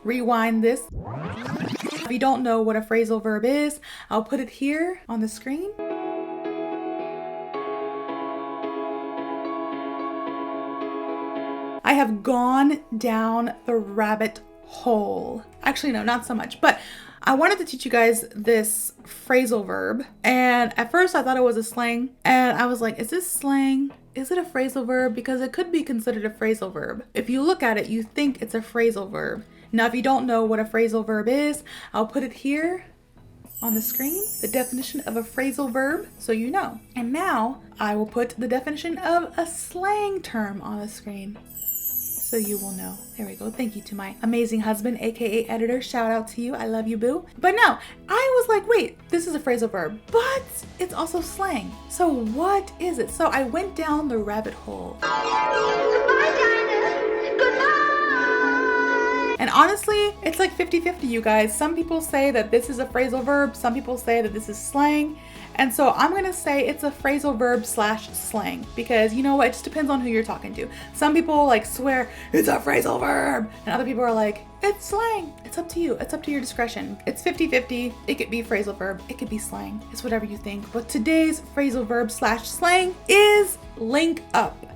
rewind this. If you don't know what a phrasal verb is, I'll put it here on the screen. I have gone down the rabbit hole. Actually, no, not so much, but I wanted to teach you guys this phrasal verb. And at first I thought it was a slang. And I was like, is this slang? Is it a phrasal verb? Because it could be considered a phrasal verb. If you look at it, you think it's a phrasal verb. Now, if you don't know what a phrasal verb is, I'll put it here on the screen, the definition of a phrasal verb, so you know. And now I will put the definition of a slang term on the screen, so you will know. There we go. Thank you to my amazing husband, aka editor. Shout out to you. I love you, boo. But no, I was like, wait, this is a phrasal verb, but it's also slang. So what is it? So I went down the rabbit hole. Goodbye, Dinah. Goodbye. And honestly, it's like 50-50, you guys. Some people say that this is a phrasal verb. Some people say that this is slang. And so I'm going to say it's a phrasal verb / slang, because you know what? It just depends on who you're talking to. Some people like swear it's a phrasal verb, and other people are like, it's slang. It's up to you. It's up to your discretion. It's 50-50. It could be phrasal verb. It could be slang. It's whatever you think. But today's phrasal verb / slang is link up.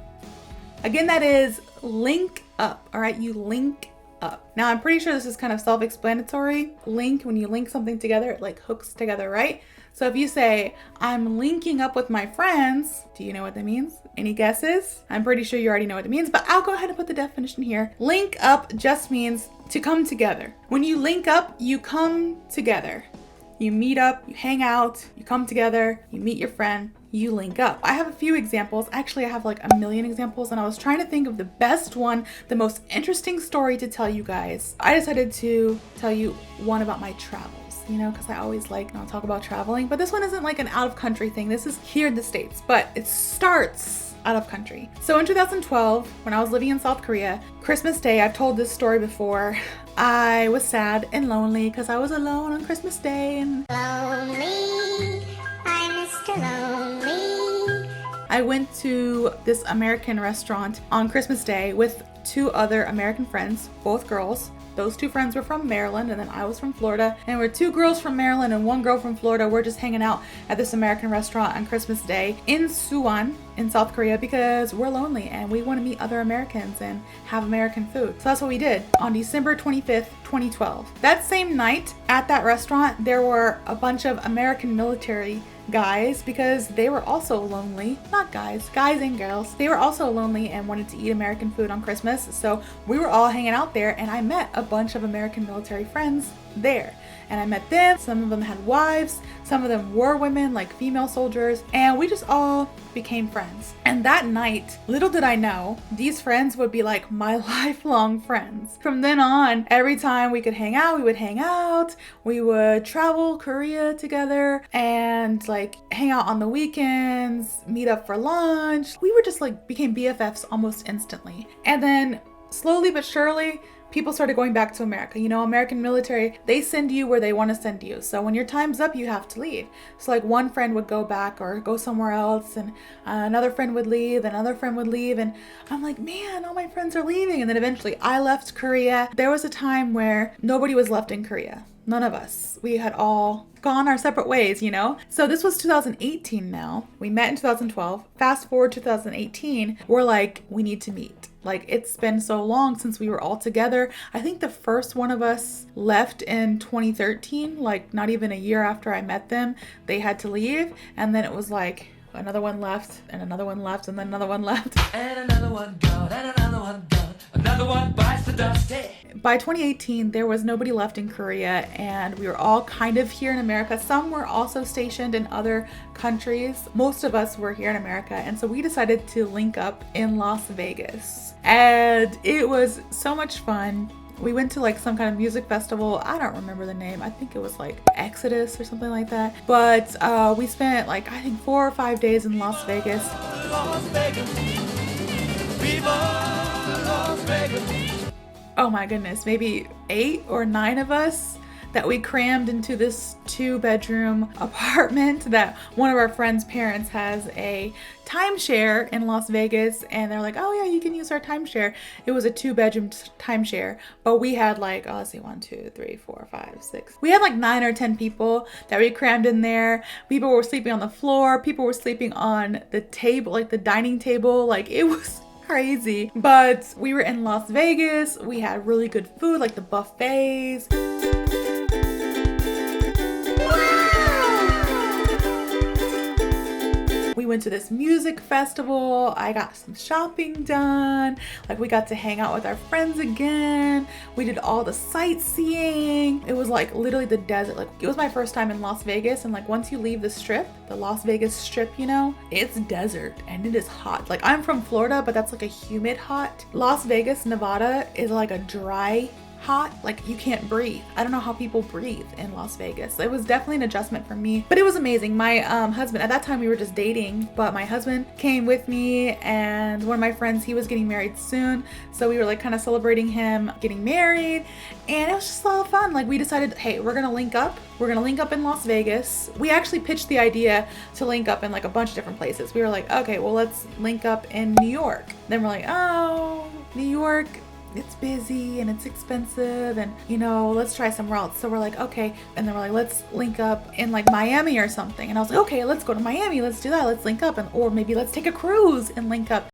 Again, that is link up. All right. You link up. Now, I'm pretty sure this is kind of self-explanatory. Link, when you link something together, it like hooks together, right? So if you say, I'm linking up with my friends, do you know what that means? Any guesses? I'm pretty sure you already know what it means, but I'll go ahead and put the definition here. Link up just means to come together. When you link up, you come together. You meet up, you hang out, you come together, you meet your friend, you link up. I have a few examples. Actually, I have like a million examples, and I was trying to think of the best one, the most interesting story to tell you guys. I decided to tell you one about my travels, you know, because I always like to talk about traveling, but this one isn't like an out of country thing. This is here in the States, but it starts out of country. So in 2012, when I was living in South Korea, Christmas Day, I've told this story before, I was sad and lonely because I was alone on Christmas Day. And lonely, I'm Mr. Lonely. I went to this American restaurant on Christmas Day with 2 other American friends, both girls. Those 2 friends were from Maryland, and then I was from Florida. And we're 2 girls from Maryland and 1 girl from Florida. We're just hanging out at this American restaurant on Christmas Day in Suwon in South Korea because we're lonely and we want to meet other Americans and have American food. So that's what we did on December 25th, 2012. That same night at that restaurant, there were a bunch of American military guys because they were also lonely. Not guys and girls. They were also lonely and wanted to eat American food on Christmas. So we were all hanging out there, and I met a bunch of American military friends there. And I met them. Some of them had wives. Some of them were women, like female soldiers. And we just all became friends. And that night, little did I know, these friends would be like my lifelong friends. From then on, every time we could hang out, we would hang out. We would travel Korea together and like hang out on the weekends, meet up for lunch. We were just like became BFFs almost instantly. And then slowly but surely, people started going back to America. You know, American military, they send you where they want to send you. So when your time's up, you have to leave. So like one friend would go back or go somewhere else, and another friend would leave, another friend would leave. And I'm like, man, all my friends are leaving. And then eventually I left Korea. There was a time where nobody was left in Korea. None of us. We had all gone our separate ways, you know? So this was 2018 now. We met in 2012. Fast forward 2018, we're like, we need to meet. Like, it's been so long since we were all together. I think the first one of us left in 2013, like not even a year after I met them. They had to leave. And then it was like another one left, and another one left, and then another one left. And another one gone, and another one gone. Another one bites the dust. By 2018, there was nobody left in Korea, and we were all kind of here in America. Some were also stationed in other countries. Most of us were here in America, and so we decided to link up in Las Vegas. And it was so much fun. We went to like some kind of music festival. I don't remember the name. I think it was like Exodus or something like that. But we spent like, I think 4 or 5 days in Las Vegas. Las Vegas. Viva Las Vegas. Oh my goodness, maybe 8 or 9 of us that we crammed into this 2-bedroom apartment that one of our friends' parents has a timeshare in Las Vegas, and they're like, oh yeah, you can use our timeshare. It was a 2-bedroom timeshare, but we had like, oh, let's see, 1, 2, 3, 4, 5, 6. We had like 9 or 10 people that we crammed in there. People were sleeping on the floor. People were sleeping on the table, like the dining table. Like it was crazy. But we were in Las Vegas. We had really good food, like the buffets. We went to this music festival. I got some shopping done. Like we got to hang out with our friends again. We did all the sightseeing. It was like literally the desert. Like it was my first time in Las Vegas, and like once you leave the strip, the Las Vegas strip, you know, it's desert and it is hot. Like I'm from Florida, but that's like a humid hot. Las Vegas, Nevada is like a dry hot, like you can't breathe. I don't know how people breathe in Las Vegas. It was definitely an adjustment for me, but it was amazing. My husband, at that time we were just dating, but my husband came with me, and one of my friends, he was getting married soon, so we were like kind of celebrating him getting married, and it was just a lot of fun. Like we decided, hey, we're gonna link up in Las Vegas. We actually pitched the idea to link up in like a bunch of different places. We were like, okay, well, let's link up in New York. Then we're like, oh, New York, it's busy and it's expensive, and you know, let's try somewhere else. So we're like, okay. And then we're like, let's link up in like Miami or something. And I was like, okay, let's go to Miami. Let's do that. Let's link up, and or maybe let's take a cruise and link up.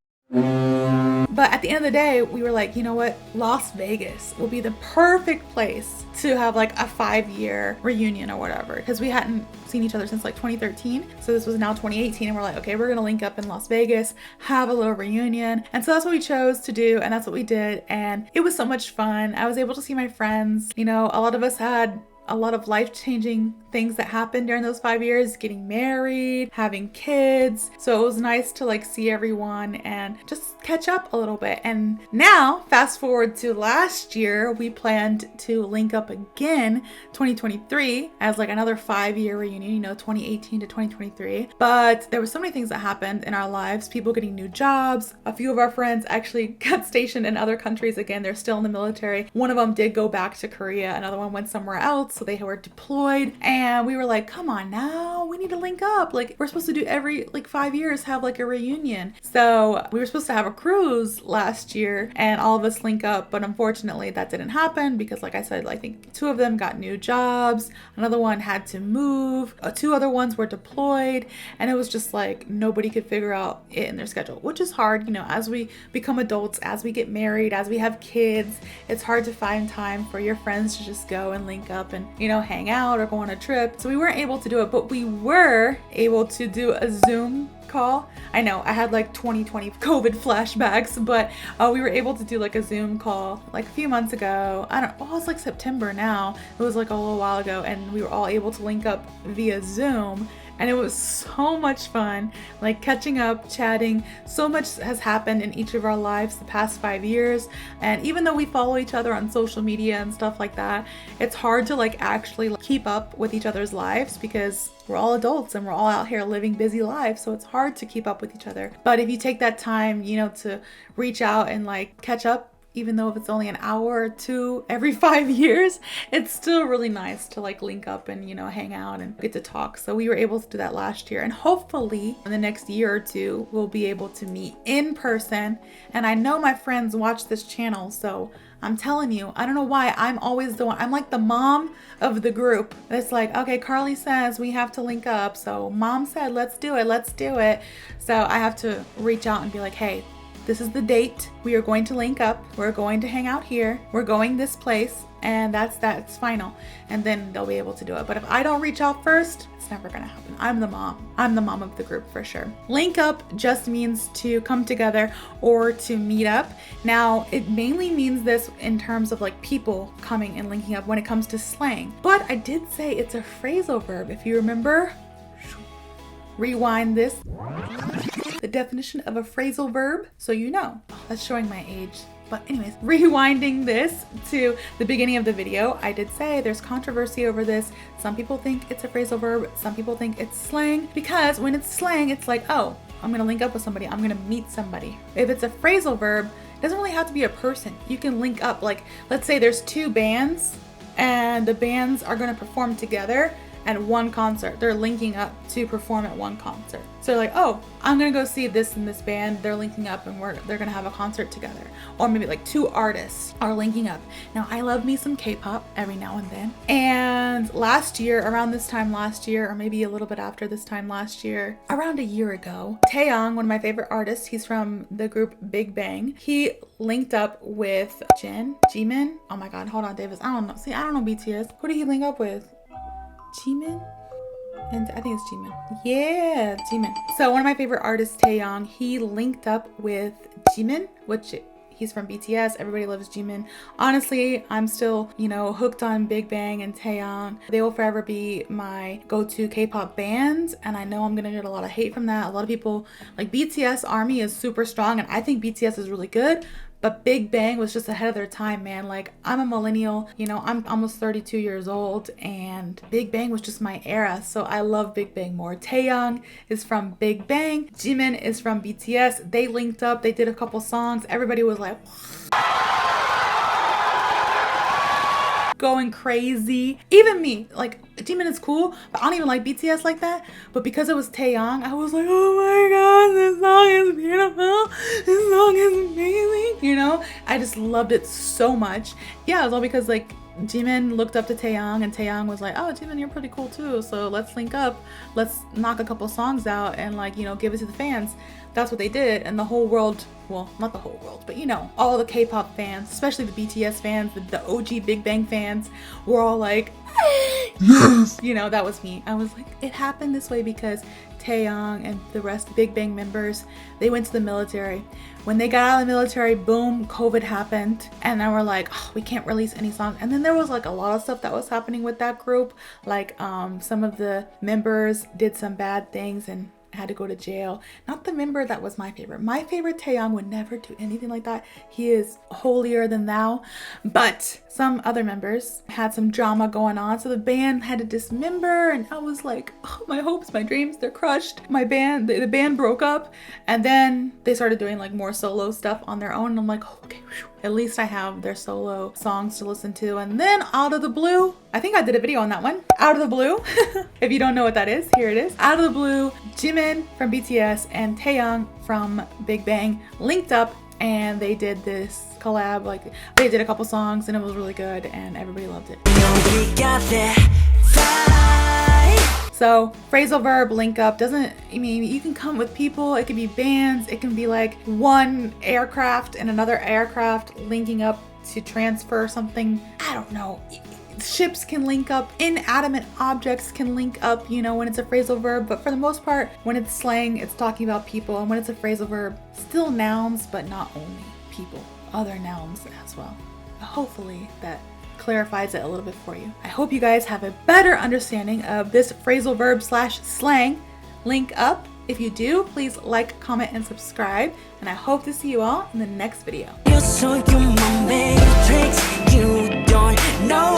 But at the end of the day, we were like, you know what? Las Vegas will be the perfect place to have like a 5-year reunion or whatever, because we hadn't seen each other since like 2013. So this was now 2018, and we're like, okay, we're gonna link up in Las Vegas, have a little reunion. And so that's what we chose to do, and that's what we did, and it was so much fun. I was able to see my friends. You know, a lot of us had a lot of life-changing things that happened during those 5 years, getting married, having kids. So it was nice to like see everyone and just catch up a little bit. And now, fast forward to last year, we planned to link up again 2023 as like another 5-year reunion, you know, 2018 to 2023. But there were so many things that happened in our lives, people getting new jobs. A few of our friends actually got stationed in other countries again. They're still in the military. One of them did go back to Korea. Another one went somewhere else. So they were deployed, and we were like, come on now, we need to link up. Like we're supposed to do every like 5 years have like a reunion. So we were supposed to have a cruise last year and all of us link up, but unfortunately that didn't happen because like I said, I think 2 of them got new jobs, another one had to move, 2 other ones were deployed, and it was just like nobody could figure out it in their schedule, which is hard, you know, as we become adults, as we get married, as we have kids, it's hard to find time for your friends to just go and link up and, you know, hang out or go on a trip. So we weren't able to do it, but we were able to do a Zoom call. I know I had like 2020 COVID flashbacks, but we were able to do like a Zoom call like a few months ago. I don't know, oh, it's like September now. It was like a little while ago, and we were all able to link up via Zoom. And it was so much fun, like catching up, chatting. So much has happened in each of our lives the past 5 years. And even though we follow each other on social media and stuff like that, it's hard to like actually keep up with each other's lives because we're all adults and we're all out here living busy lives. So it's hard to keep up with each other. But if you take that time, you know, to reach out and like catch up, even though if it's only an hour or 2 every 5 years, it's still really nice to like link up and, you know, hang out and get to talk. So we were able to do that last year, and hopefully in the next year or 2 we'll be able to meet in person. And I know my friends watch this channel, so I'm telling you, I don't know why I'm always the one, I'm like the mom of the group. It's like, okay, Carly says we have to link up, so mom said let's do it. So I have to reach out and be like, hey, this is the date. We are going to link up. We're going to hang out here. We're going this place, and that's final. And then they'll be able to do it. But if I don't reach out first, it's never gonna happen. I'm the mom. I'm the mom of the group for sure. Link up just means to come together or to meet up. Now, it mainly means this in terms of like people coming and linking up when it comes to slang. But I did say it's a phrasal verb. If you remember, rewind this. The definition of a phrasal verb, so you know. That's showing my age. But anyways, rewinding this to the beginning of the video, I did say there's controversy over this. Some people think it's a phrasal verb. Some people think it's slang, because when it's slang, it's like, oh, I'm gonna link up with somebody. I'm gonna meet somebody. If it's a phrasal verb, it doesn't really have to be a person. You can link up, like, let's say there's 2 bands and the bands are going to perform together at one concert. They're linking up to perform at one concert. So like, oh, I'm gonna go see this and this band. They're linking up and they're gonna have a concert together. Or maybe like two artists are linking up. Now I love me some K-pop every now and then. And last year, around this time last year, or maybe a little bit after this time last year, around a year ago, Taeyong, one of my favorite artists, he's from the group Big Bang. He linked up with Jimin. Oh my God, hold on, Davis. I don't know. See, I don't know BTS. Who did he link up with? Jimin? And I think it's Jimin. Yeah, Jimin. So one of my favorite artists, Taeyong, he linked up with Jimin, which he's from BTS. Everybody loves Jimin. Honestly, I'm still, hooked on Big Bang and Taeyong. They will forever be my go-to K-pop bands, and I know I'm gonna get a lot of hate from that. A lot of people, like BTS Army is super strong, and I think BTS is really good. But Big Bang was just ahead of their time, man. Like, I'm a millennial, I'm almost 32 years old, and Big Bang was just my era. So I love Big Bang more. Taeyong is from Big Bang. Jimin is from BTS. They linked up. They did a couple songs. Everybody was like, going crazy. Even me, like, Jimin is cool, but I don't even like BTS like that. But because it was Taeyong, I was like, oh my God, this song is beautiful. This song is amazing. I just loved it so much. Yeah, it was all because like Jimin looked up to Taeyong, and Taeyong was like, oh, Jimin, you're pretty cool too. So let's link up. Let's knock a couple songs out and give it to the fans. That's what they did. And the whole world, well, not the whole world, but all the K-pop fans, especially the BTS fans, the OG Big Bang fans, were all like, yes! That was me. I was like, it happened this way because Taeyong and the rest of Big Bang members, they went to the military. When they got out of the military, boom, COVID happened. And then we're like, oh, we can't release any songs. And then there was like a lot of stuff that was happening with that group. Like some of the members did some bad things and had to go to jail. Not the member that was my favorite. My favorite, Taeyong, would never do anything like that. He is holier than thou. But some other members had some drama going on, so the band had to dismember, and I was like, oh, my hopes, my dreams, they're crushed. My band, the band broke up, and then they started doing like more solo stuff on their own, and I'm like, oh, okay, whew. At least I have their solo songs to listen to. And then out of the blue, I think I did a video on that one. Out of the blue, if you don't know what that is, here it is. Out of the blue, Jimin from BTS and Taeyong from Big Bang linked up, and they did this collab. Like, they did a couple songs, and it was really good, and everybody loved it. So phrasal verb link up you can come with people, it could be bands, it can be like one aircraft and another aircraft linking up to transfer something. I don't know. Ships can link up, inanimate objects can link up, when it's a phrasal verb, but for the most part, when it's slang, it's talking about people, and when it's a phrasal verb, still nouns, but not only people, other nouns as well. Hopefully that clarifies it a little bit for you. I hope you guys have a better understanding of this phrasal verb / slang link up. If you do, please like, comment, and subscribe, and I hope to see you all in the next video. You're so you my matrix, you don't know